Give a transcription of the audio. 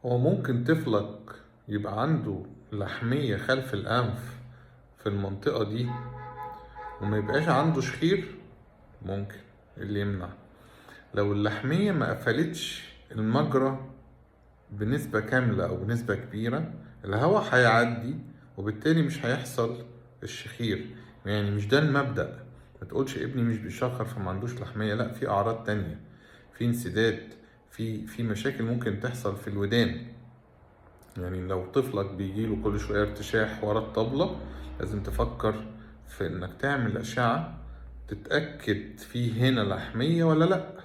هو ممكن طفلك يبقى عنده لحمية خلف الأنف في المنطقة دي وما يبقاش عنده شخير. ممكن. اللي يمنع لو اللحمية ما قفلتش المجرى بنسبة كاملة أو بنسبة كبيرة، الهواء هيعدي وبالتالي مش هيحصل الشخير. يعني مش ده المبدأ. ما تقولش ابني مش بيشخر فما عندوش لحمية، لا، في أعراض تانية، في انسداد، في مشاكل ممكن تحصل في الودان. يعني لو طفلك بيجيله كل شوية ارتشاح ورا الطبلة، لازم تفكر في انك تعمل أشعة تتأكد فيه هنا لحمية ولا لأ.